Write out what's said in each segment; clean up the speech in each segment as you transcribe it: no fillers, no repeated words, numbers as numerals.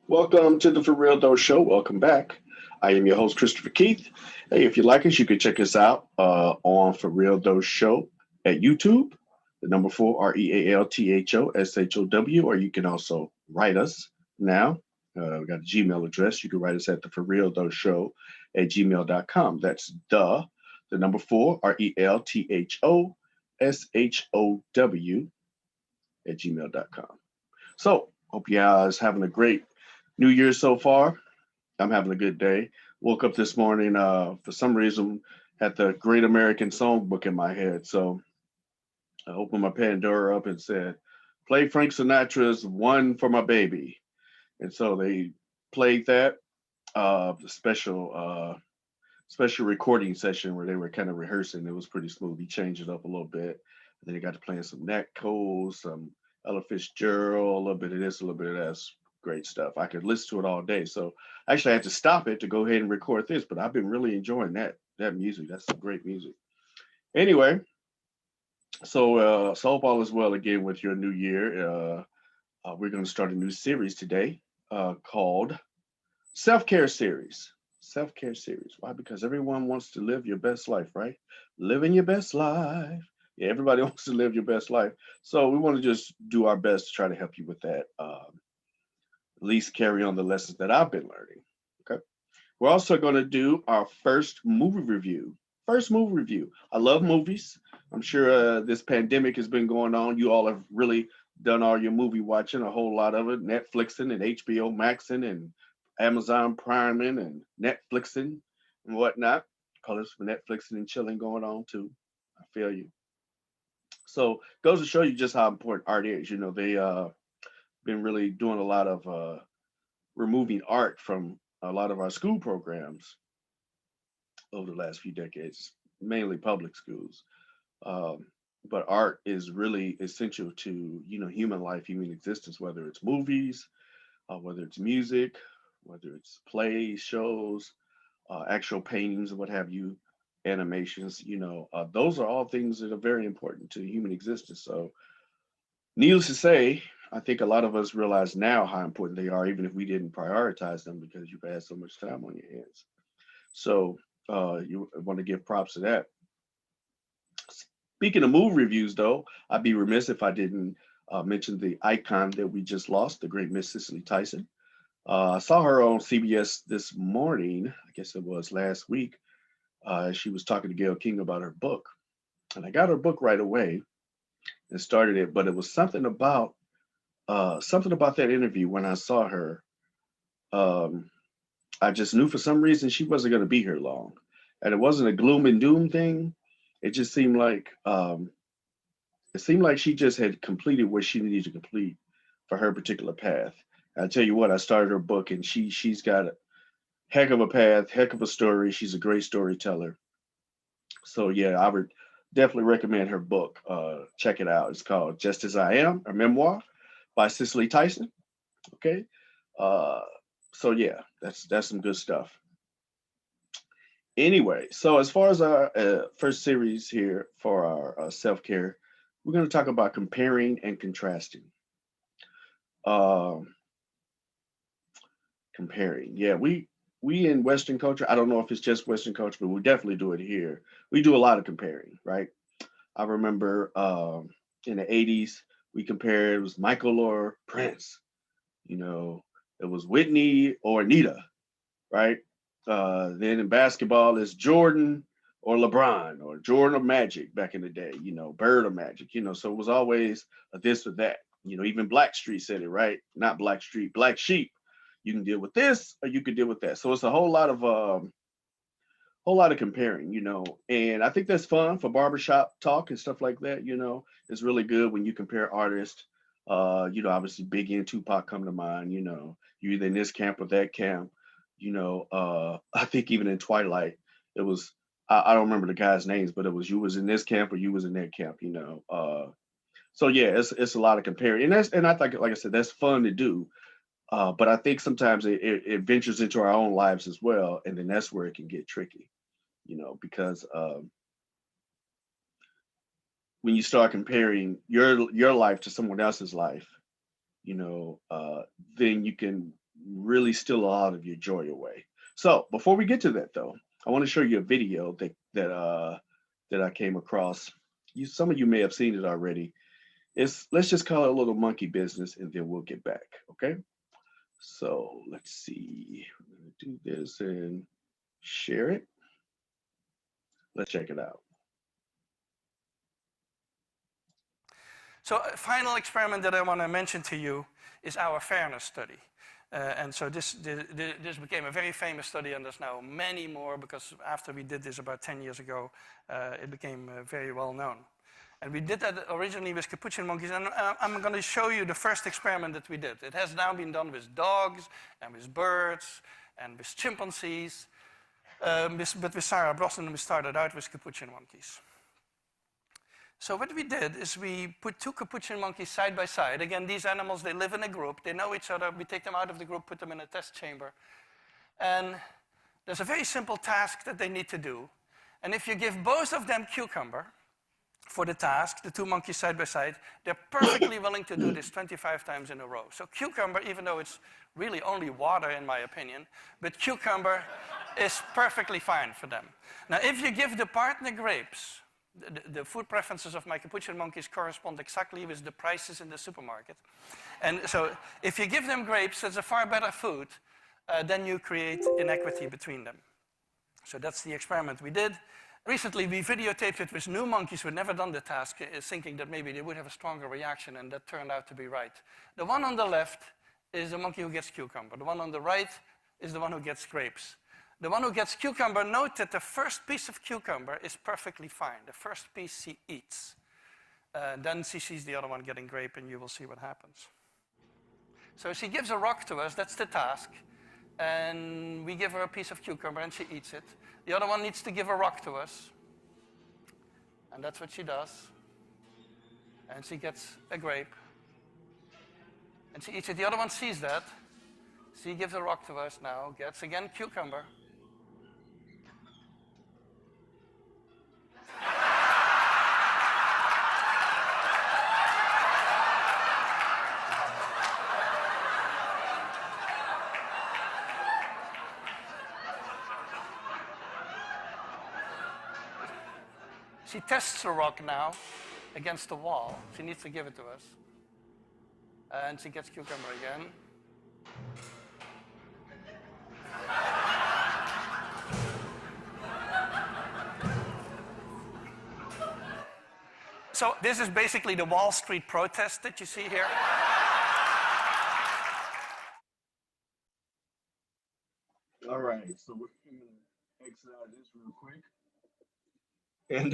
Welcome to the For Real Though Show. Welcome back. I am your host, Christopher Keith. Hey, if you like us, you can check us out on For Real Though Show at YouTube, the number four, REALTHOSHOW, or you can also write us now. We got a Gmail address. You can write us at the For Real Though Show at gmail.com. That's the number four, REALTHOSHOW at gmail.com. So, hope you guys having a great New Year so far. I'm having a good day. Woke up this morning, for some reason, had the Great American Songbook in my head. So I opened my Pandora up and said, play Frank Sinatra's One for My Baby. And so they played that, the special recording session where they were kind of rehearsing. It was pretty smooth. He changed it up a little bit. And then he got to playing some Nat Cole, some Ella Fitzgerald, a little bit of this, a little bit of that. Great stuff. I could listen to it all day. So actually, I had to stop it to go ahead and record this, but I've been really enjoying that music. That's some great music. Anyway, so hope all is well again with your new year. We're going to start a new series today called Self Care Series. Self Care Series. Why? Because everyone wants to live your best life, right? Living your best life. Yeah, everybody wants to live your best life. So we want to just do our best to try to help you with that. At least carry on the lessons that I've been learning. Okay. We're also going to do our first movie review. First movie review. I love movies. I'm sure this pandemic has been going on. You all have really done all your movie watching, a whole lot of it, Netflixing and HBO Maxing and Amazon Priming and Netflixing and whatnot. Colors for Netflixing and chilling going on too. I feel you. So goes to show you just how important art is. You know, they been really doing a lot of removing art from a lot of our school programs over the last few decades, mainly public schools. Um, but art is really essential to human life, human existence, whether it's movies, whether it's music, whether it's plays, shows, actual paintings, and what have you, animations. Those are all things that are very important to human existence. So, needless to say, I think a lot of us realize now how important they are, even if we didn't prioritize them because you've had so much time on your hands. So you want to give props to that. Speaking of movie reviews, though, I'd be remiss if I didn't mention the icon that we just lost, the great Miss Cicely Tyson. I saw her on CBS this morning. I guess it was last week. She was talking to Gail King about her book, and I got her book right away and started it. But it was something about that interview when I saw her. Um, I just knew for some reason she wasn't going to be here long, and it wasn't a gloom and doom thing. It just seemed like she just had completed what she needed to complete for her particular path. I tell you what, I started her book, and she's got a heck of a path, heck of a story. She's a great storyteller. So yeah, I would definitely recommend her book. Check it out. It's called Just as I Am, a memoir by Cicely Tyson. Okay. Uh, so yeah, that's some good stuff. Anyway, so as far as our first series here for our self care, we're going to talk about comparing and contrasting. Um, Comparing, yeah, we in Western culture. I don't know if it's just Western culture, but we definitely do it here. We do a lot of comparing, right? I remember in the '80s we compared it was Michael or Prince. You know, it was Whitney or Anita, right? Then in basketball, it's Jordan or LeBron or Jordan or Magic back in the day, Bird or Magic, so it was always a this or that. Even Blackstreet said it, right? Not Blackstreet, Black Sheep. You can deal with this or you can deal with that. So it's a whole lot of comparing, and I think that's fun for barbershop talk and stuff like that. It's really good when you compare artists. Obviously Biggie and Tupac come to mind. You either in this camp or that camp. I think even in Twilight, it was I don't remember the guys' names, but it was you was in this camp or you was in that camp. So yeah, it's a lot of comparing, and I think, like I said, that's fun to do. But I think sometimes it ventures into our own lives as well, and then that's where it can get tricky. Because when you start comparing your life to someone else's life, you know, then you can really steal a lot of your joy away. So before we get to that though, I want to show you a video that I came across. Some of you may have seen it already. It's let's just call it a little monkey business and then we'll get back. Okay. So let's see. We're gonna do this and share it. Let's check it out. So a final experiment that I want to mention to you is our fairness study. And so this became a very famous study, and there's now many more because after we did this about 10 years ago, it became very well known. And we did that originally with capuchin monkeys, and I'm going to show you the first experiment that we did. It has now been done with dogs and with birds and with chimpanzees, but with Sarah Brosnan we started out with capuchin monkeys. So what we did is we put two capuchin monkeys side by side. Again, these animals, they live in a group. They know each other. We take them out of the group, put them in a test chamber. And there's a very simple task that they need to do. And if you give both of them cucumber for the task, the two monkeys side by side, they're perfectly willing to do this 25 times in a row. So cucumber, even though it's really only water in my opinion, but cucumber is perfectly fine for them. Now, if you give the partner grapes, the food preferences of my capuchin monkeys correspond exactly with the prices in the supermarket. And so if you give them grapes, that's a far better food, then you create inequity between them. So that's the experiment we did. Recently, we videotaped it with new monkeys who had never done the task, thinking that maybe they would have a stronger reaction, and that turned out to be right. The one on the left is the monkey who gets cucumber. The one on the right is the one who gets grapes. The one who gets cucumber, note that the first piece of cucumber is perfectly fine. The first piece she eats. Then she sees the other one getting grape, and you will see what happens. So she gives a rock to us, that's the task. And we give her a piece of cucumber, and she eats it. The other one needs to give a rock to us. And that's what she does. And she gets a grape. And she eats it. The other one sees that. She gives a rock to us now, gets again cucumber. She tests the rock now against the wall. She needs to give it to us. And she gets cucumber again. So this is basically the Wall Street protest that you see here. All right, so we're gonna exit out of this real quick. And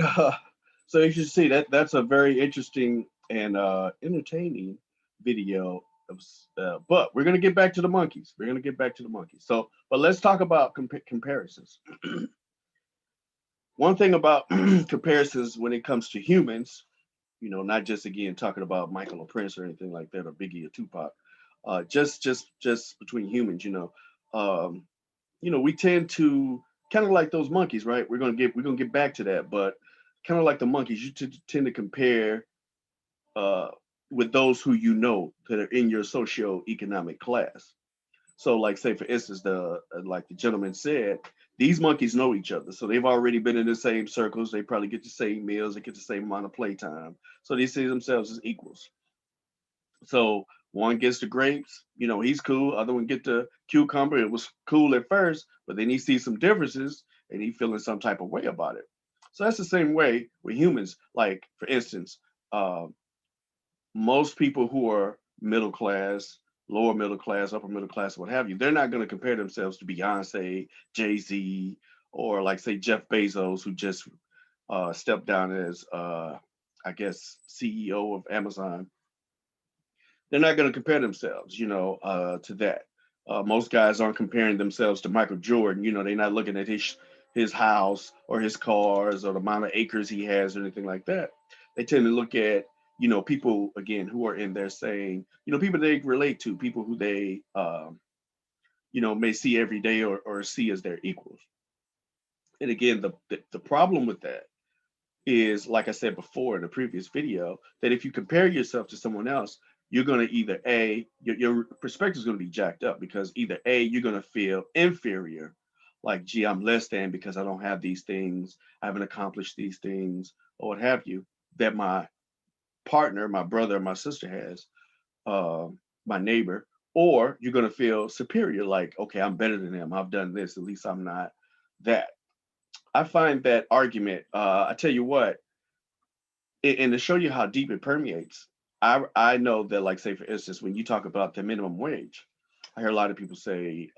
so as you see that's a very interesting and entertaining video. But we're gonna get back to the monkeys. We're gonna get back to the monkeys. So, but let's talk about comparisons. One thing about comparisons when it comes to humans, not just again talking about Michael or Prince or anything like that, or Biggie or Tupac, just between humans, we tend to kind of like those monkeys, right? We're gonna get back to that, but kind of like the monkeys, you tend to compare uh, with those who that are in your socioeconomic class. So, like, say for instance, like the gentleman said, these monkeys know each other, so they've already been in the same circles. They probably get the same meals, they get the same amount of playtime, so they see themselves as equals. So one gets the grapes, he's cool. Other one get the cucumber. It was cool at first, but then he sees some differences and he feeling some type of way about it. So that's the same way with humans. Like for instance, uh, most people who are middle class, lower middle class, upper middle class, what have you, they're not going to compare themselves to Beyonce, Jay-Z, or like say Jeff Bezos, who just stepped down as I guess CEO of Amazon. They're not going to compare themselves, to that. Most guys aren't comparing themselves to Michael Jordan. They're not looking at his house or his cars or the amount of acres he has or anything like that. They tend to look at, people again who are in there saying, people they relate to, people who they, may see every day or see as their equals. And again, the problem with that is, like I said before in the previous video, that if you compare yourself to someone else, you're going to either your perspective is going to be jacked up because either you're going to feel inferior, like, gee, I'm less than because I don't have these things, I haven't accomplished these things, or what have you, that my partner, my brother, my sister has, my neighbor, or you're going to feel superior, like, okay, I'm better than them, I've done this, at least I'm not that. I find that argument, I tell you what, and to show you how deep it permeates, I know that, like, say for instance, when you talk about the minimum wage, I hear a lot of people say,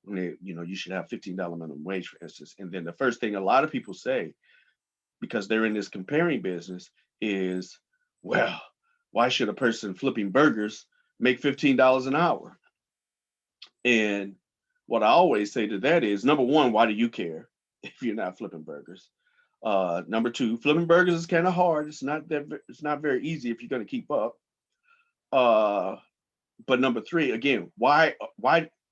when they, you should have $15 minimum wage, for instance, and then the first thing a lot of people say, because they're in this comparing business, is, well, why should a person flipping burgers make $15 an hour? And what I always say to that is, number one, why do you care if you're not flipping burgers? Number two, flipping burgers is kind of hard. It's not very easy if you're going to keep up. Uh, but number three, again, why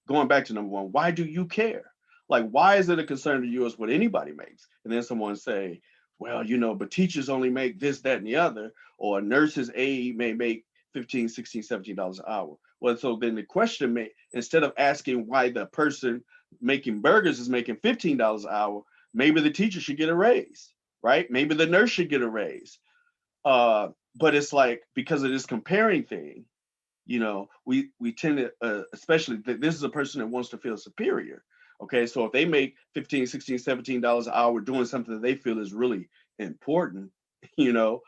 going back to number one, why do you care? Like, why is it a concern to you as what anybody makes? And then someone say, well, but teachers only make this, that, and the other, or a nurse's aide may make 15, 16, $17 an hour. Well, so then the question may, instead of asking why the person making burgers is making $15 an hour, maybe the teacher should get a raise, right? Maybe the nurse should get a raise. But it's like, because of this comparing thing, we tend to, especially this is a person that wants to feel superior. Okay, so if they make 15, 16, $17 an hour doing something that they feel is really important, you know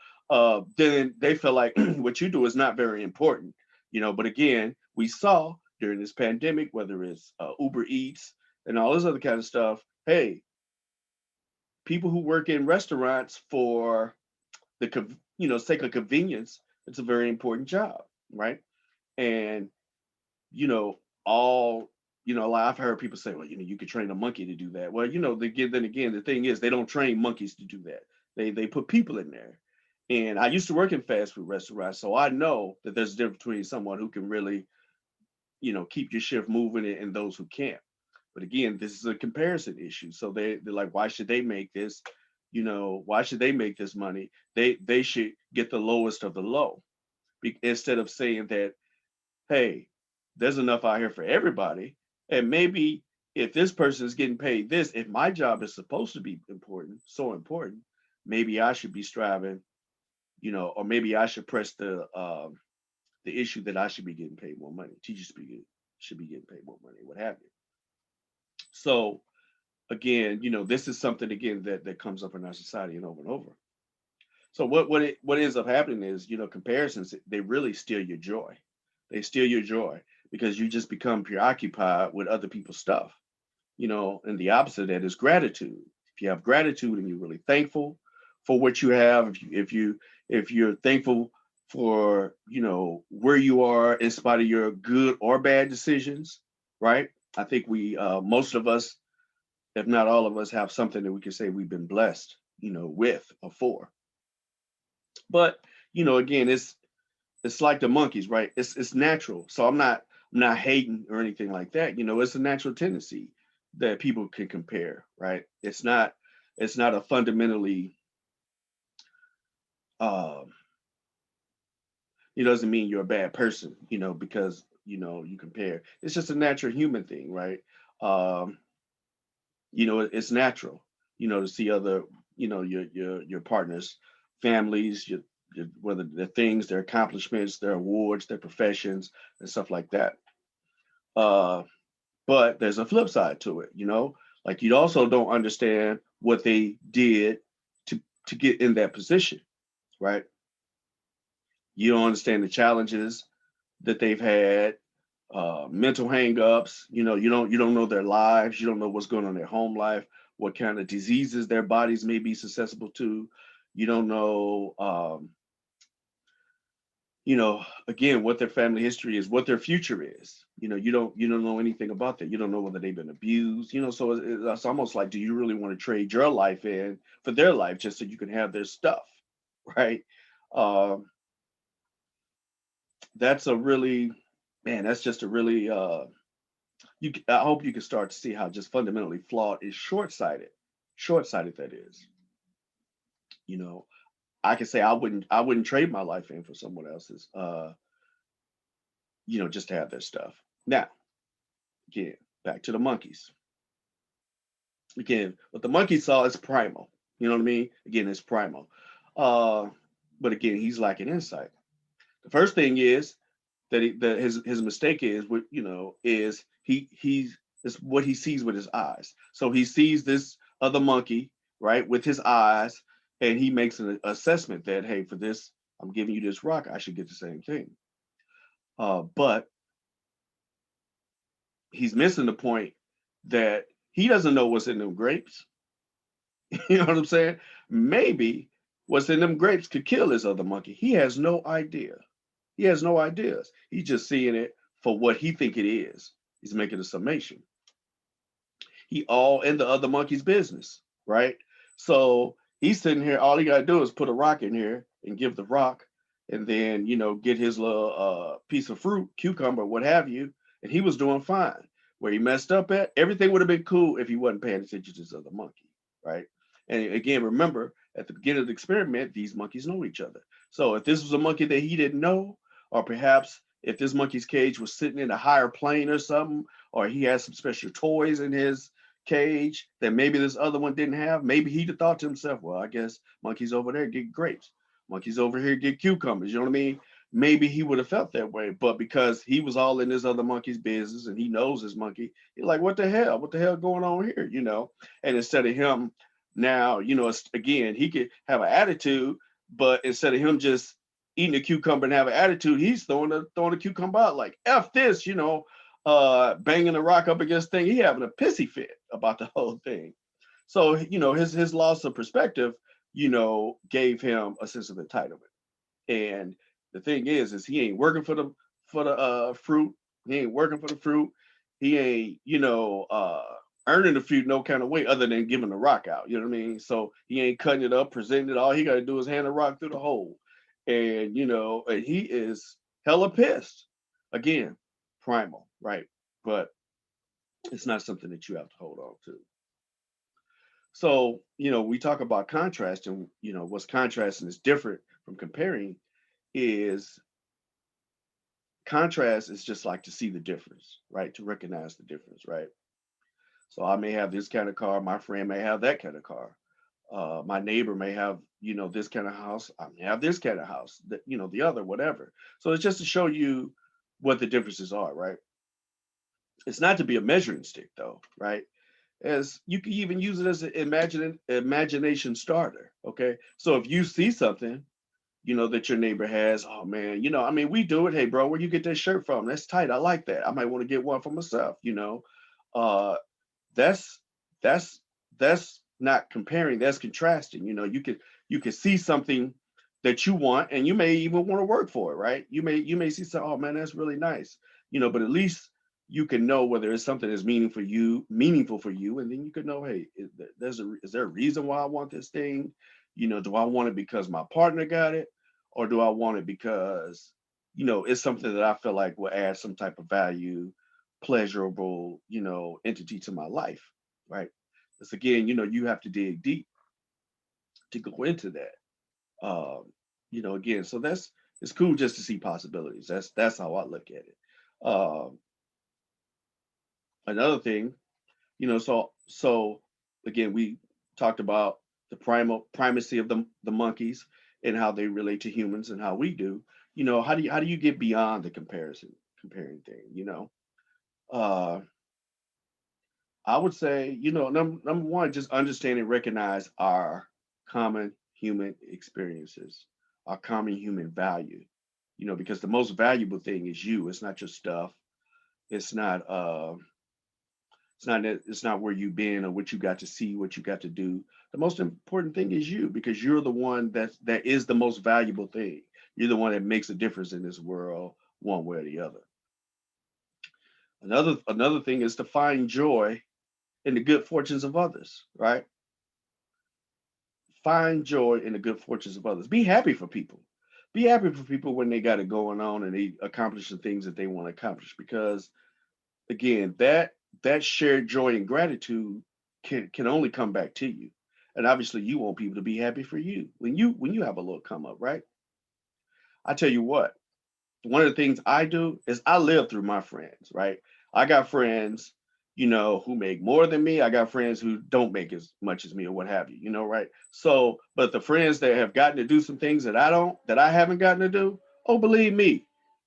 then they feel like what you do is not very important. But again, we saw during this pandemic, whether it's Uber Eats and all this other kind of stuff, hey, people who work in restaurants for the sake of convenience, it's a very important job, right? And you know, all like I've heard people say, well, you could train a monkey to do that. Well, then again, the thing is, they don't train monkeys to do that. They put people in there. And I used to work in fast food restaurants, so I know that there's a difference between someone who can really, keep your shift moving, and those who can't. But again, this is a comparison issue. So they're like, why should they make this? Why should they make this money? They should get the lowest of the low, instead of saying that, hey, there's enough out here for everybody. And maybe if this person is getting paid this, if my job is supposed to be important, so important, maybe I should be striving, or maybe I should press the issue that I should be getting paid more money. Teachers should be getting paid more money, what have you. So again, this is something again that comes up in our society and over. So what ends up happening is, comparisons, they really steal your joy. They steal your joy because you just become preoccupied with other people's stuff. And the opposite of that is gratitude. If you have gratitude and you're really thankful for what you have, if you're thankful for, where you are in spite of your good or bad decisions, right? I think we most of us, if not all of us, have something that we can say we've been blessed, with or for. But again, it's like the monkeys, right? It's natural. So I'm not hating or anything like that. It's a natural tendency that people can compare, right? It's not a fundamentally um it doesn't mean you're a bad person, because you compare. It's just a natural human thing, right? Um, it's natural, to see other, your partners, families, whether their things, their accomplishments, their awards, their professions, and stuff like that. Uh, but there's a flip side to it, like you also don't understand what they did to get in that position, right? You don't understand the challenges that they've had, mental hangups. You don't know their lives. You don't know what's going on in their home life, what kind of diseases their bodies may be susceptible to. You don't know, again, what their family history is, what their future is. You don't know anything about that. You don't know whether they've been abused. So it's almost like, do you really want to trade your life in for their life just so you can have their stuff, right? Um, that's a really, man, that's just a really I hope you can start to see how just fundamentally flawed is short-sighted that is. you know I can say I wouldn't trade my life in for someone else's. just to have their stuff. Now, again, back to the monkeys. Again, what the monkey saw is primal. You know what I mean? Again, it's primal. Uh, but again, he's lacking insight. The first thing is that his mistake is what is he's is what he sees with his eyes. So he sees this other monkey right with his eyes, and he makes an assessment that hey, for this I'm giving you this rock, I should get the same thing. But he's missing the point that he doesn't know what's in them grapes. You know what I'm saying? Maybe what's in them grapes could kill this other monkey. He has no idea. He has no ideas. He's just seeing it for what he think it is. He's making a summation. He all in the other monkey's business, right? So he's sitting here. All he got to do is put a rock in here and give the rock, and then get his little piece of fruit, cucumber, what have you, and he was doing fine. Where he messed up at, everything would have been cool if he wasn't paying attention to this other monkey, right? And again, remember at the beginning of the experiment, these monkeys know each other. So if this was a monkey that he didn't know, or perhaps if this monkey's cage was sitting in a higher plane or something, or he has some special toys in his cage that maybe this other one didn't have, maybe he'd have thought to himself, well, I guess monkeys over there get grapes. Monkeys over here get cucumbers. You know what I mean? Maybe he would have felt that way. But because he was all in this other monkey's business and he knows his monkey, he's like, what the hell? What the hell going on here? And instead of him now, again, he could have an attitude, but instead of him just eating a cucumber and have an attitude, he's throwing a cucumber out like F this, banging the rock up against thing. He having a pissy fit about the whole thing. So, his loss of perspective, gave him a sense of entitlement. And the thing is he ain't working for the fruit. He ain't working for the fruit. He ain't, earning the fruit no kind of way other than giving the rock out. You know what I mean? So he ain't cutting it up, presenting it. All he got to do is hand the rock through the hole. And and he is hella pissed. Again, primal, right? But it's not something that you have to hold on to. So, we talk about contrast, and what's contrasting is different from comparing is contrast is just like to see the difference, right? To recognize the difference, right? So I may have this kind of car, my friend may have that kind of car. My neighbor may have, this kind of house. I may have this kind of house, the other, whatever. So it's just to show you what the differences are, right? It's not to be a measuring stick, though, right? As you can even use it as an imagination starter. Okay, so if you see something, that your neighbor has, oh man, I mean, we do it. Hey, bro, where you get that shirt from? That's tight. I like that. I might want to get one for myself. Uh, that's that's that's not comparing. That's contrasting. You could see something that you want, and you may even want to work for it, right? You may see something. Oh man, that's really nice. But at least you can know whether it's something that's meaningful for you, and then you could know, hey, is there a reason why I want this thing? Do I want it because my partner got it, or do I want it because it's something that I feel like will add some type of value, pleasurable, entity to my life, right? Because again, you have to dig deep to go into that. Again, so it's cool just to see possibilities. That's how I look at it. Um, Another thing, so again, we talked about the primacy of the monkeys and how they relate to humans and how we do. How do you get beyond the comparing thing? Uh, I would say, number one, just understand and recognize our common human experiences, our common human value. Because the most valuable thing is you. It's not your stuff. It's not. It's not where you've been or what you got to see, what you got to do. The most important thing is you, because you're the one that is the most valuable thing. You're the one that makes a difference in this world, one way or the other. Another thing is to find joy in the good fortunes of others, right? Find joy in the good fortunes of others. Be happy for people. Be happy for people when they got it going on and they accomplish the things that they want to accomplish. Because again, that shared joy and gratitude can only come back to you. And obviously, you want people to be happy for you when you have a little come up, right? I tell you what. one of the things I do is I live through my friends, right? I got friends, who make more than me. I got friends who don't make as much as me or what have you, right? So, but the friends that have gotten to do some things that I haven't gotten to do, oh, believe me,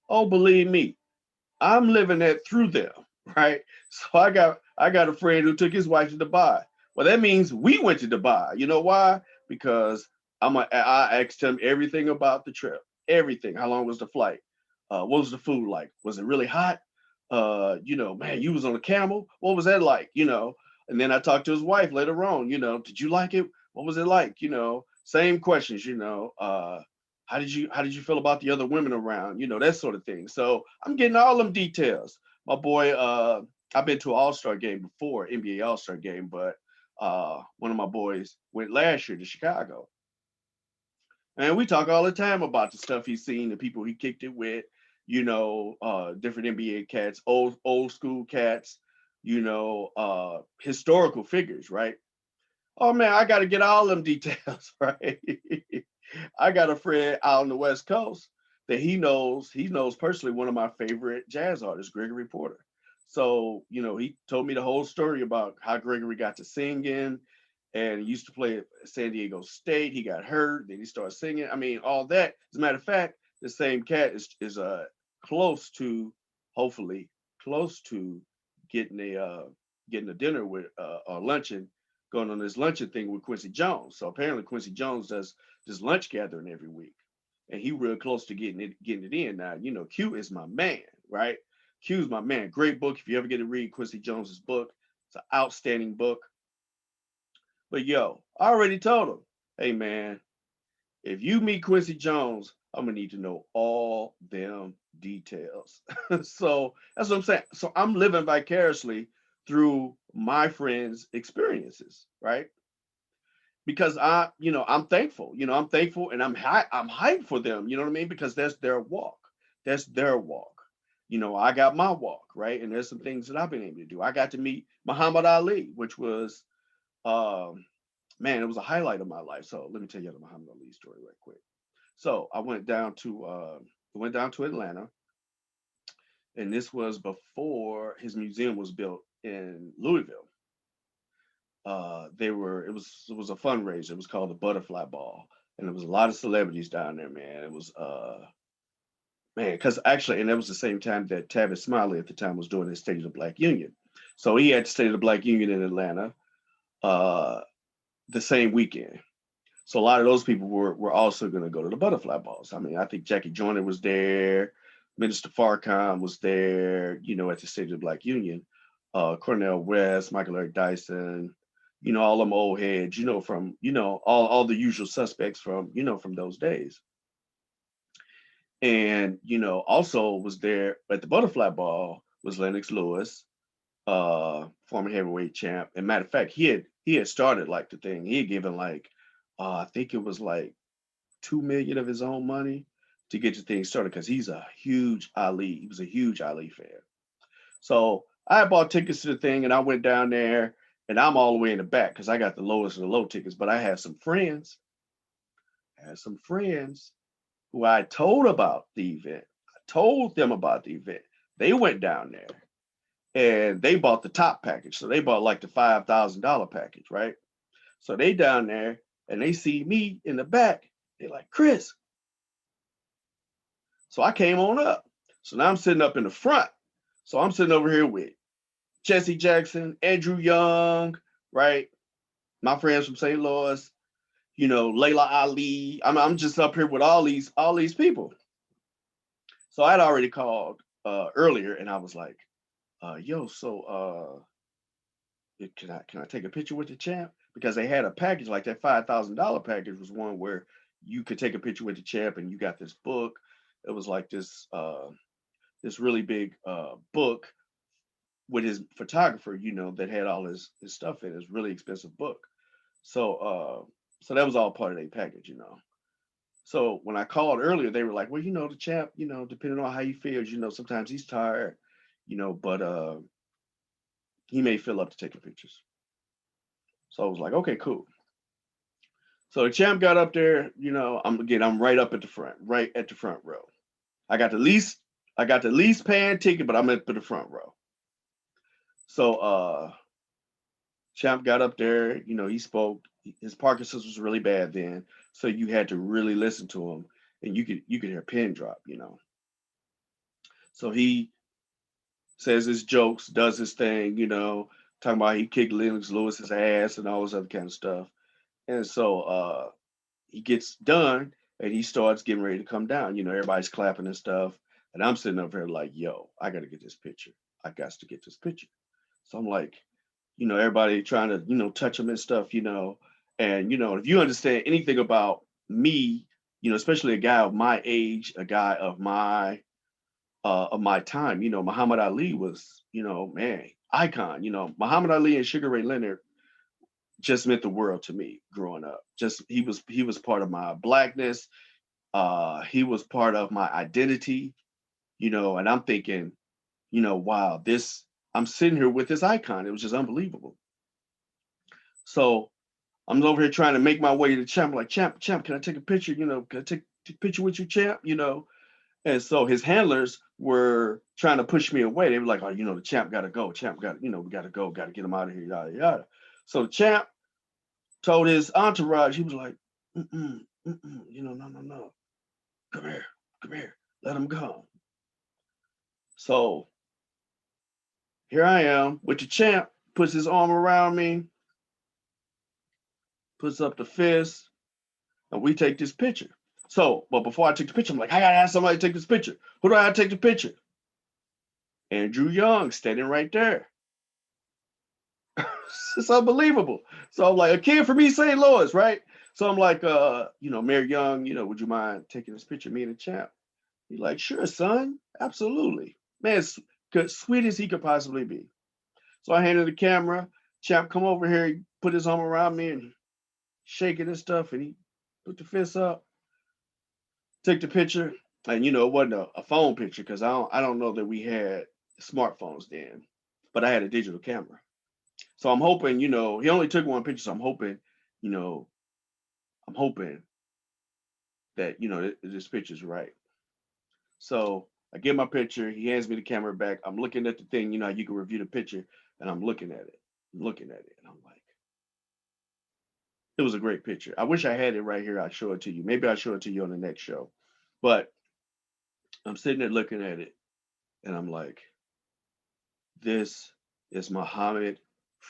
I'm living that through them, right? So I got a friend who took his wife to Dubai. Well, that means we went to Dubai. You know why? Because I asked him everything about the trip, everything. How long was the flight? What was the food like? Was it really hot? Man, you was on a camel. What was that like? And then I talked to his wife later on. Did you like it? What was it like? Same questions. How did you feel about the other women around? That sort of thing. So I'm getting all them details. My boy, I've been to an All-Star game before, NBA All-Star game, but one of my boys went last year to Chicago. And we talk all the time about the stuff he's seen, the people he kicked it with, different NBA cats, old school cats, historical figures, right? Oh man, I got to get all them details, right? I got a friend out on the West Coast that he knows personally one of my favorite jazz artists, Gregory Porter. So, he told me the whole story about how Gregory got to singing and he used to play at San Diego State. He got hurt, then he started singing. I mean, all that. As a matter of fact, the same cat is close to, hopefully, close to getting a dinner with or luncheon going on this luncheon thing with Quincy Jones. So apparently Quincy Jones does this lunch gathering every week, and he real close to getting it in. Now, Q is my man, right? Q's my man. Great book. If you ever get to read Quincy Jones's book, it's an outstanding book. But yo, I already told him, hey man, if you meet Quincy Jones, I'm gonna need to know all them details. So that's what I'm saying. So I'm living vicariously through my friends' experiences, right? Because I'm thankful. I'm thankful and I'm hyped for them. You know what I mean? Because that's their walk. That's their walk. I got my walk, right? And there's some things that I've been able to do. I got to meet Muhammad Ali, which was um man, it was a highlight of my life. So let me tell you the Muhammad Ali story right quick. So I went down to Atlanta, and this was before his museum was built in Louisville. It was a fundraiser. It was called the Butterfly Ball, and there was a lot of celebrities down there, man. It was man, because actually, and that was the same time that Tavis Smiley at the time was doing his State of the Black Union. So he had the State of the Black Union in Atlanta uh, the same weekend. So a lot of those people were also going to go to the butterfly balls. I mean, I think Jackie Joyner was there, Minister Farrakhan was there, at the State of the Black Union. Cornell West, Michael Eric Dyson, all them old heads, from, all the usual suspects from those days. And, also was there at the butterfly ball was Lennox Lewis, former heavyweight champ. And matter of fact, he had started like the thing. He had given like I think it was like 2 million of his own money to get the thing started because he's a huge Ali. He was a huge Ali fan. So I bought tickets to the thing and I went down there and I'm all the way in the back because I got the lowest of the low tickets. But I had some friends who I told about the event. I told them about the event. They went down there and they bought the top package. So they bought like the $5,000 package, right? So they down there and they see me in the back. They're like, Chris. So I came on up. So now I'm sitting up in the front. So I'm sitting over here with Jesse Jackson, Andrew Young, right? My friends from St. Louis, Layla Ali. I'm just up here with all these people. So I'd already called earlier and I was like, yo, so can I take a picture with the champ? Because they had a package like that $5,000 package was one where you could take a picture with the champ and you got this book. It was like this really big book with his photographer, that had all his stuff in it. It's really expensive book. So that was all part of their package. So when I called earlier, they were like, well, the champ, depending on how he feels, sometimes he's tired, but he may fill up to taking pictures. So I was like, okay, cool. So the champ got up there, I'm right up at the front, right at the front row. I got the least I got the least paying ticket, but I'm at the front row. So Champ got up there, he spoke. His Parkinson's was really bad then, so you had to really listen to him, and you could hear a pin drop. So he says his jokes, does his thing, talking about he kicked Lennox Lewis's ass and all this other kind of stuff. And so he gets done and he starts getting ready to come down. Everybody's clapping and stuff. And I'm sitting up here like, yo, I got to get this picture. I got to get this picture. So I'm like, everybody trying to, touch him and stuff. And, if you understand anything about me, especially a guy of my age, a guy of my time, Muhammad Ali was, man, icon. Muhammad Ali and Sugar Ray Leonard just meant the world to me growing up. Just he was part of my blackness. He was part of my identity, and I'm thinking, wow, this I'm sitting here with this icon. It was just unbelievable. So I'm over here trying to make my way to the champ. I'm like, champ, can I take a picture? Can I take a picture with you, champ? And so his handlers were trying to push me away. They were like, oh, the champ got to go. Champ got, we got to go. Got to get him out of here, yada, yada. So the champ told his entourage, he was like, no, no, no. Come here. Let him go. So here I am with the champ, puts his arm around me, puts up the fist, and we take this picture. So, but before I take the picture, I'm like, I gotta have somebody take this picture. Who do I have to take the picture? Andrew Young standing right there. It's unbelievable. So I'm like, a kid from East St. Louis, right? So I'm like, Mayor Young, would you mind taking this picture, me and the champ? He's like, sure, son, absolutely. Man, sweet as he could possibly be. So I handed the camera. Champ come over here, he put his arm around me and shaking and stuff, and he put the fist up, took the picture. And it wasn't a phone picture because I don't know that we had smartphones then, but I had a digital camera. So I'm hoping, he only took one picture, so you know, I'm hoping that this picture's right. So I get my picture. He hands me the camera back. I'm looking at the thing. How you can review the picture, and I'm looking at it, and I'm like, it was a great picture. I wish I had it right here. I'd show it to you. Maybe I'll show it to you on the next show. But I'm sitting there looking at it, and I'm like, this is Muhammad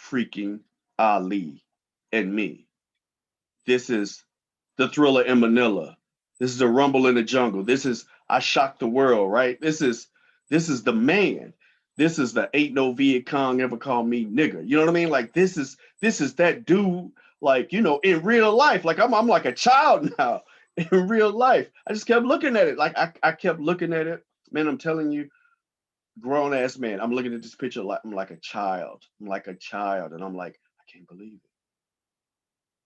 freaking Ali and me. This is the Thriller in Manila. This is the Rumble in the Jungle. This is I Shocked the World, right? This is the man. This is the ain't no Viet Cong ever called me nigger. You know what I mean? Like this is that dude. Like in real life. Like I'm like a child now in real life. I just kept looking at it. Like I kept looking at it. Man, I'm telling you, grown ass man. I'm looking at this picture like I'm like a child. I'm like a child, and I'm like I can't believe it.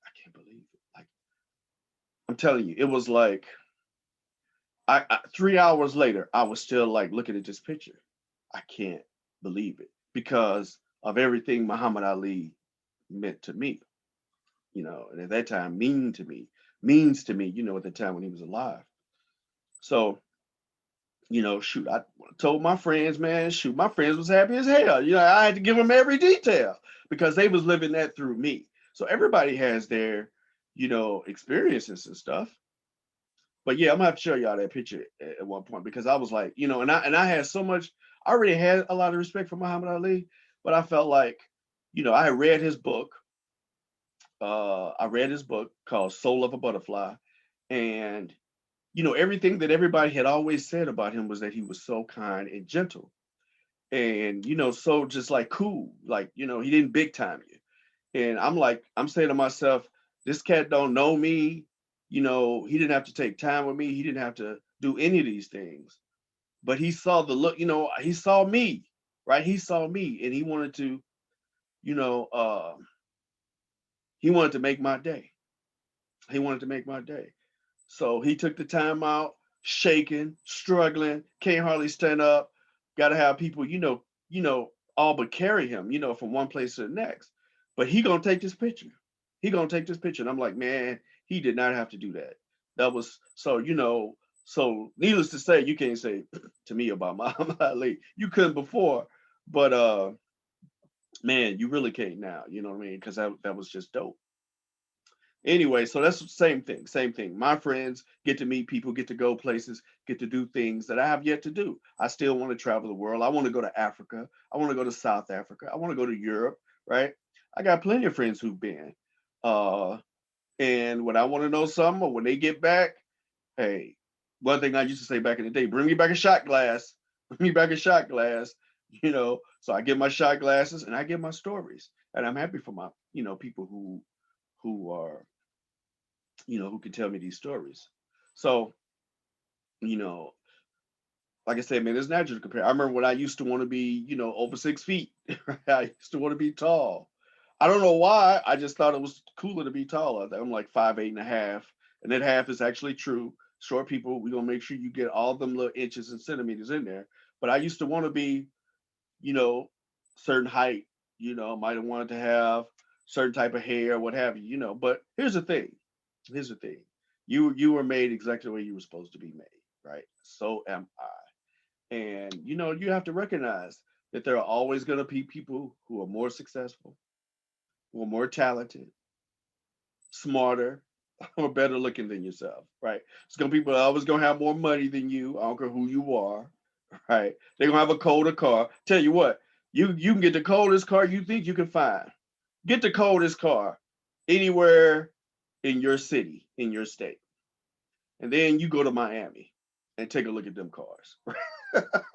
I can't believe it. Like I'm telling you, it was like 3 hours later, I was still like looking at this picture. I can't believe it because of everything Muhammad Ali meant to me, and at that time means to me, at the time when he was alive. So, shoot, I told my friends, man, shoot, my friends was happy as hell. I had to give them every detail because they was living that through me. So everybody has their, experiences and stuff. But yeah, I'm gonna have to show y'all that picture at one point because I was like, and I had so much. I already had a lot of respect for Muhammad Ali, but I felt like, I had read his book. I read his book called Soul of a Butterfly, and everything that everybody had always said about him was that he was so kind and gentle, and so just like cool, like he didn't big time you. And I'm saying to myself, this cat don't know me. He didn't have to take time with me. He didn't have to do any of these things. But he saw the look, he saw me, right? He saw me and you know, uh, he wanted to make my day. He wanted to make my day. So he took the time out, shaking, struggling, can't hardly stand up. Got to have people, all but carry him, from one place to the next. But he gonna take this picture. He gonna take this picture, and I'm like, man, he did not have to do that. That was so, So needless to say, you can't say to me about Muhammad Ali. You couldn't before, but man, you really can't now. You know what I mean? Because that was just dope. Anyway, so that's the same thing. Same thing. My friends get to meet people, get to go places, get to do things that I have yet to do. I still want to travel the world. I want to go to Africa. I want to go to South Africa. I want to go to Europe. Right? I got plenty of friends who've been. Uh, and when I want to know something, or when they get back, hey, one thing I used to say back in the day: bring me back a shot glass. Bring me back a shot glass. So I get my shot glasses and I get my stories, and I'm happy for my people who are who can tell me these stories. So, you know, like I said, man, it's natural to compare. I remember when I used to want to be, over 6 feet. Right? I used to want to be tall. I don't know why. I just thought it was cooler to be taller. I'm like 5'8.5", and that half is actually true. Short people, we're gonna make sure you get all them little inches and centimeters in there. But I used to want to be, you know, certain height. Might have wanted to have certain type of hair, what have you. But here's the thing. Here's the thing. You were made exactly the way you were supposed to be made, right? So am I. And you have to recognize that there are always going to be people who are more successful, who are more talented, smarter, or better looking than yourself, right? It's gonna people are always gonna have more money than you. I don't care who you are, right? They're gonna have a colder car. Tell you what, you can get the coldest car you think you can find. Get the coldest car anywhere in your city, in your state. And then you go to Miami and take a look at them cars.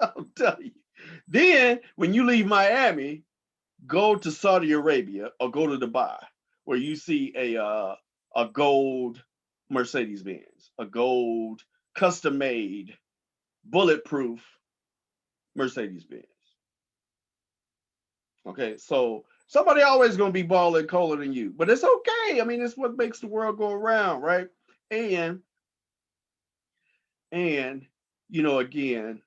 I'll tell you. Then when you leave Miami, go to Saudi Arabia or go to Dubai, where you see a gold Mercedes Benz, a gold custom made bulletproof Mercedes Benz. Okay, so somebody always gonna be balling colder than you, but it's okay. I mean, it's what makes the world go around, right? And and again,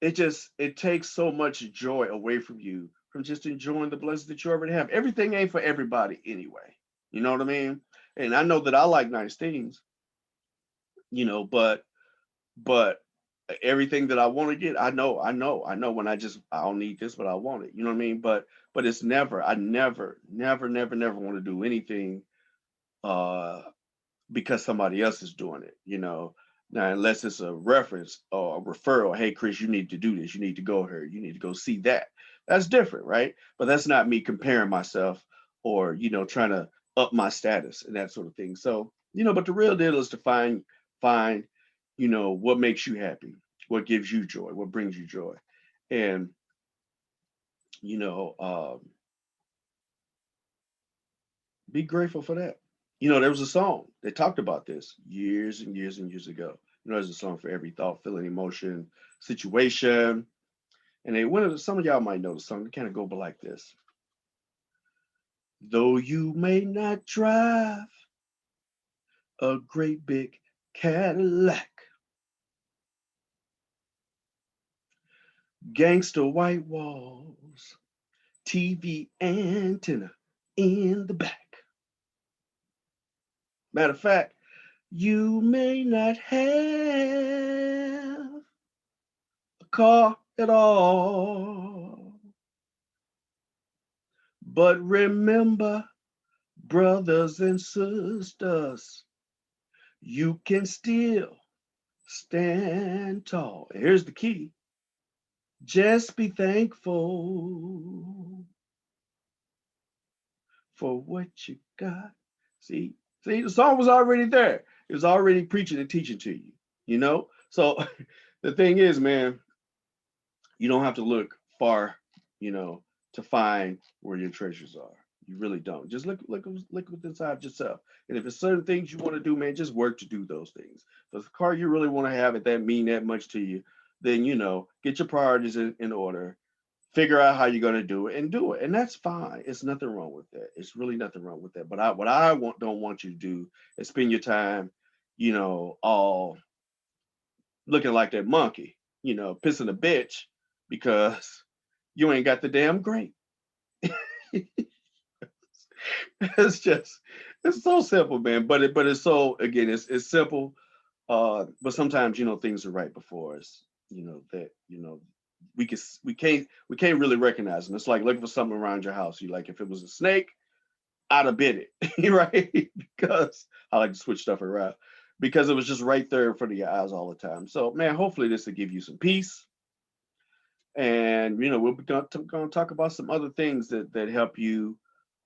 it takes so much joy away from you from just enjoying the blessings that you already have. Everything ain't for everybody anyway. You know what I mean? And I know that I like nice things, but everything that I want to get, I know when I don't need this, but I want it. You know what I mean? But it's never, I never want to do anything uh because somebody else is doing it, Now, unless it's a reference or a referral, hey, Chris, you need to do this. You need to go here. You need to go see that. That's different, right? But that's not me comparing myself or, trying to up my status and that sort of thing. So, but the real deal is to find, what makes you happy, what gives you joy, what brings you joy. And, you know, um, be grateful for that. There was a song that talked about this years and years and years ago. There's a song for every thought, feeling, emotion, situation. And some of y'all might know the song. It kind of go like this. Though you may not drive a great big Cadillac, gangster white walls, TV antenna in the back. Matter of fact, you may not have a car at all. But remember, brothers and sisters, you can still stand tall. And here's the key: just be thankful for what you got. See, the song was already there. It was already preaching and teaching to you, So the thing is, man, you don't have to look far, you know, to find where your treasures are. You really don't. Just look within inside yourself. And if it's certain things you want to do, man, just work to do those things. If it's a car you really want to have, if that mean that much to you, then get your priorities in order. Figure out how you're gonna do it and do it, and that's fine. It's nothing wrong with that. It's really nothing wrong with that. But what I don't want you to do is spend your time, all looking like that monkey, pissing a bitch because you ain't got the damn grape. it's just it's so simple, man. But it's so again, it's simple. But sometimes, things are right before us, that, we can't really recognize them. It's like looking for something around your house. You like, if it was a snake, I'd have bit it, right? Because I like to switch stuff around because it was just right there in front of your eyes all the time. So, man, hopefully this will give you some peace. And, we'll be going to talk about some other things that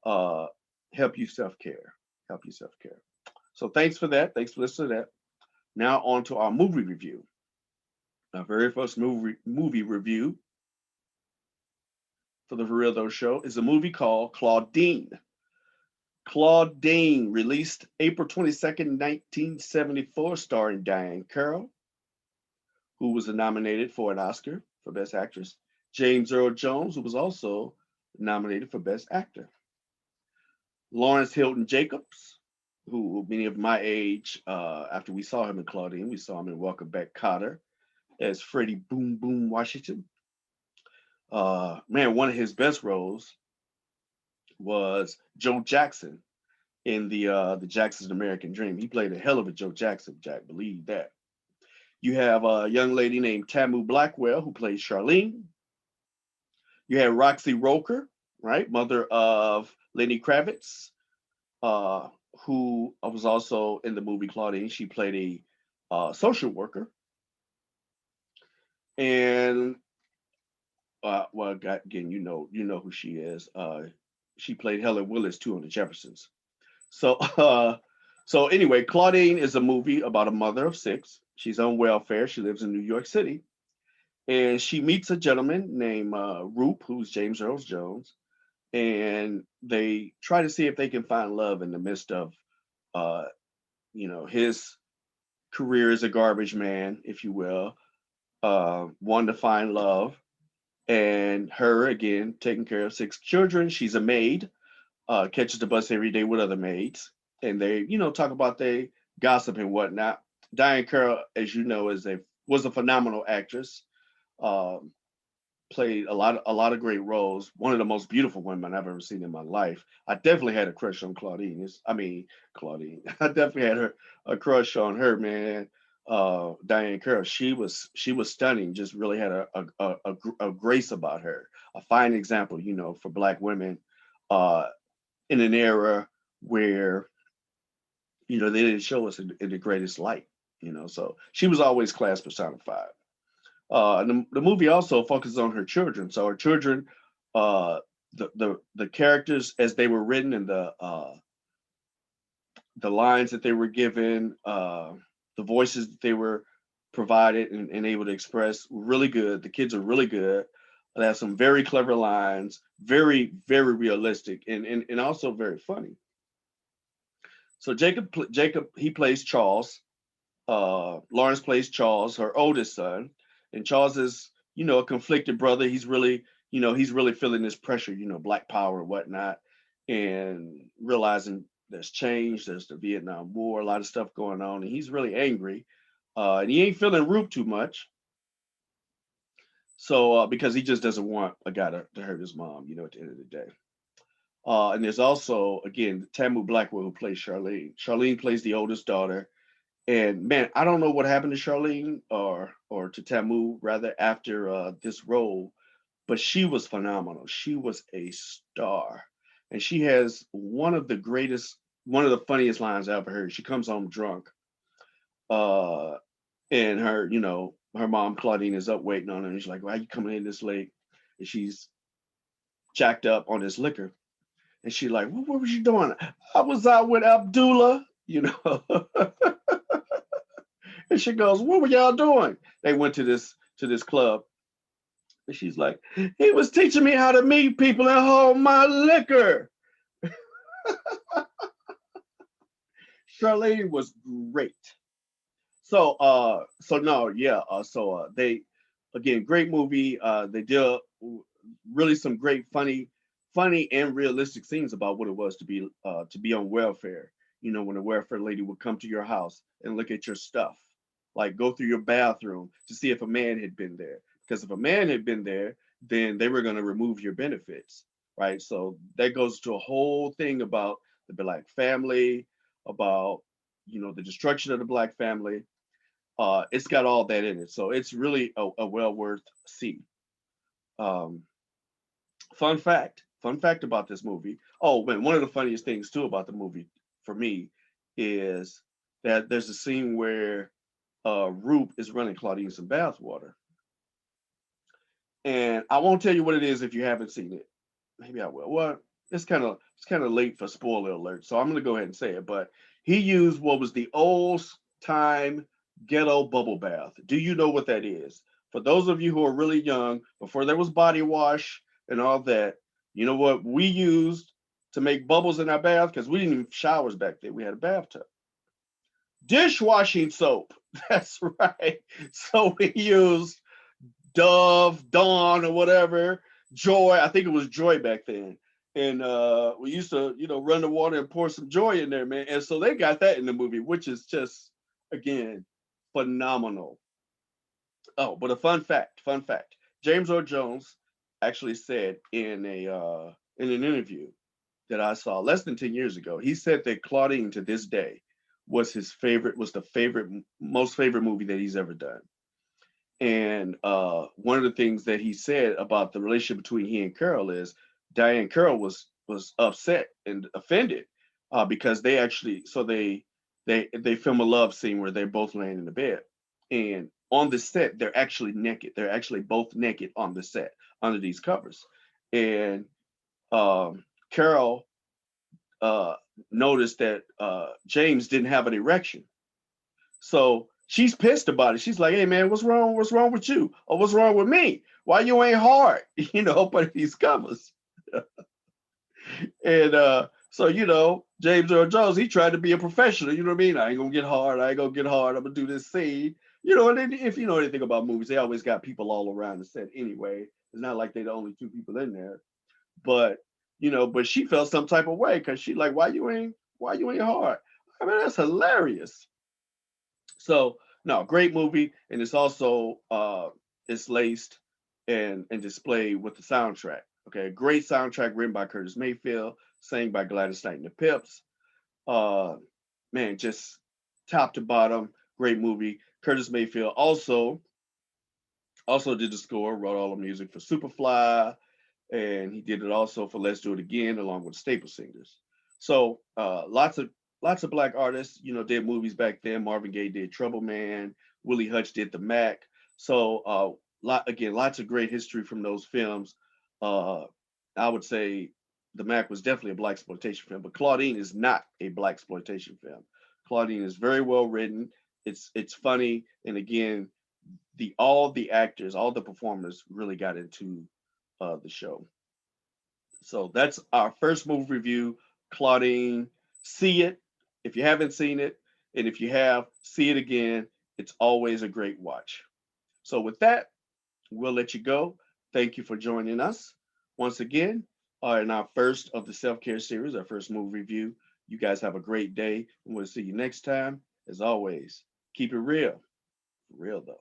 uh, help you self-care, help you self-care. So thanks for that. Thanks for listening to that. Now on to our movie review. Our very first movie review for the For Real Though show is a movie called Claudine. Claudine, released April 22nd, 1974, starring Diane Carroll, who was nominated for an Oscar for Best Actress, James Earl Jones, who was also nominated for Best Actor, Lawrence Hilton Jacobs, who many of my age, after we saw him in Claudine, we saw him in Welcome Back Kotter as Freddie Boom Boom Washington. Man, one of his best roles was Joe Jackson in the Jackson's American Dream. He played a hell of a Joe Jackson, Jack. Believe that. You have a young lady named Tamu Blackwell who plays Charlene. You have Roxy Roker, right, mother of Lenny Kravitz, uh, who was also in the movie Claudine. She played a social worker, and well, again, you know who she is. She played Helen Willis too on The Jeffersons. So, so anyway, Claudine is a movie about a mother of six. She's on welfare. She lives in New York City, and she meets a gentleman named Roop, who's James Earl Jones, and they try to see if they can find love in the midst of, uh, his career as a garbage man, if you will. Wanting to find love, and her again taking care of six children. She's a maid, catches the bus every day with other maids, and they, talk about they gossip and whatnot. Diane Carroll, as you know, was a phenomenal actress. Um, Played a lot of great roles. One of the most beautiful women I've ever seen in my life. I definitely had a crush on Claudine. Claudine. I definitely had a crush on her, man. Diane Carroll. She was stunning. Just really had a grace about her. A fine example, for Black women. Uh, in an era where they didn't show us in the greatest light. So she was always class personified. And the movie also focuses on her children. So her children, uh, the characters as they were written and the lines that they were given, the voices that they were provided and able to express were really good. The kids are really good. They have some very clever lines, very very realistic, and also very funny. So Jacob he plays Charles. Lawrence plays Charles, her oldest son, and Charles is, a conflicted brother. He's really feeling this pressure, Black Power and whatnot, and realizing there's change, there's the Vietnam War, a lot of stuff going on, and he's really angry, and he ain't feeling Roop too much. So because he just doesn't want a guy to hurt his mom, at the end of the day. And there's also again Tamu Blackwell who plays Charlene. Charlene plays the oldest daughter. And man, I don't know what happened to Charlene or to Tamu rather after this role, but she was phenomenal. She was a star, and she has one of the funniest lines I ever heard. She comes home drunk, uh, and her mom Claudine is up waiting on her, and she's like, "Why are you coming in this late?" And she's jacked up on this liquor, and she's like, "What was you doing?" "I was out with Abdullah." And she goes, "What were y'all doing?" They went to this club. And she's like, "He was teaching me how to meet people and hold my liquor." Charlene was great. So no, yeah. So they again, great movie. They did really some great funny and realistic scenes about what it was to be on welfare. When a welfare lady would come to your house and look at your stuff, like go through your bathroom to see if a man had been there. Because if a man had been there, then they were going to remove your benefits, right? So that goes to a whole thing about the Black family, about the destruction of the Black family. It's got all that in it, so it's really a well worth see. Um, fun fact about this movie. Oh man, one of the funniest things too about the movie for me is that there's a scene where Roop is running Claudine some bath water, and I won't tell you what it is if you haven't seen it. Maybe I will. Well, it's kind of late for spoiler alert, so I'm gonna go ahead and say it. But he used what was the old time ghetto bubble bath. Do you know what that is? For those of you who are really young, before there was body wash and all that, you know what we used to make bubbles in our bath because we didn't even have showers back then. We had a bathtub. Dishwashing soap. That's right. So we used Dove, Dawn, or whatever, Joy. I think it was Joy back then. And we used to, run the water and pour some Joy in there, man. And so they got that in the movie, which is just, again, phenomenal. Oh, but a fun fact. James Earl Jones actually said in an interview that I saw less than 10 years ago, he said that Claudine to this day was the most favorite movie that he's ever done. And one of the things that he said about the relationship between he and Carol is Diane Carroll was upset and offended because they actually they film a love scene where they're both laying in the bed, and on the set they're actually naked. They're actually both naked on the set under these covers, and Carol uh, noticed that James didn't have an erection, so she's pissed about it. She's like, "Hey man, what's wrong? What's wrong with you? Or what's wrong with me? Why you ain't hard? Up these covers." And so James Earl Jones, he tried to be a professional. You know what I mean? I ain't gonna get hard. I ain't gonna get hard. I'm gonna do this scene. And then if you know anything about movies, they always got people all around the set anyway. It's not like they're the only two people in there. But but she felt some type of way because she like, why you ain't hard? I mean, that's hilarious. So no, great movie, and it's also it's laced and displayed with the soundtrack. Okay, great soundtrack written by Curtis Mayfield, sang by Gladys Knight and the Pips. Uh, man, just top to bottom, great movie. Curtis Mayfield also did the score, wrote all the music for Superfly, and he did it also for Let's Do It Again, along with Staple Singers. So lots of black artists, did movies back then. Marvin Gaye did Trouble Man, Willie Hutch did The Mac. So lots of great history from those films. Uh, I would say The Mac was definitely a black exploitation film, but Claudine is not a black exploitation film. Claudine is very well written. It's funny, and again, all the actors, all the performers really got into the show. So that's our first movie review, Claudine. See it if you haven't seen it, and if you have, see it again. It's always a great watch. So with that, we'll let you go. Thank you for joining us once again in our first of the self care series, our first movie review. You guys have a great day, and we'll see you next time. As always, keep it real, real though.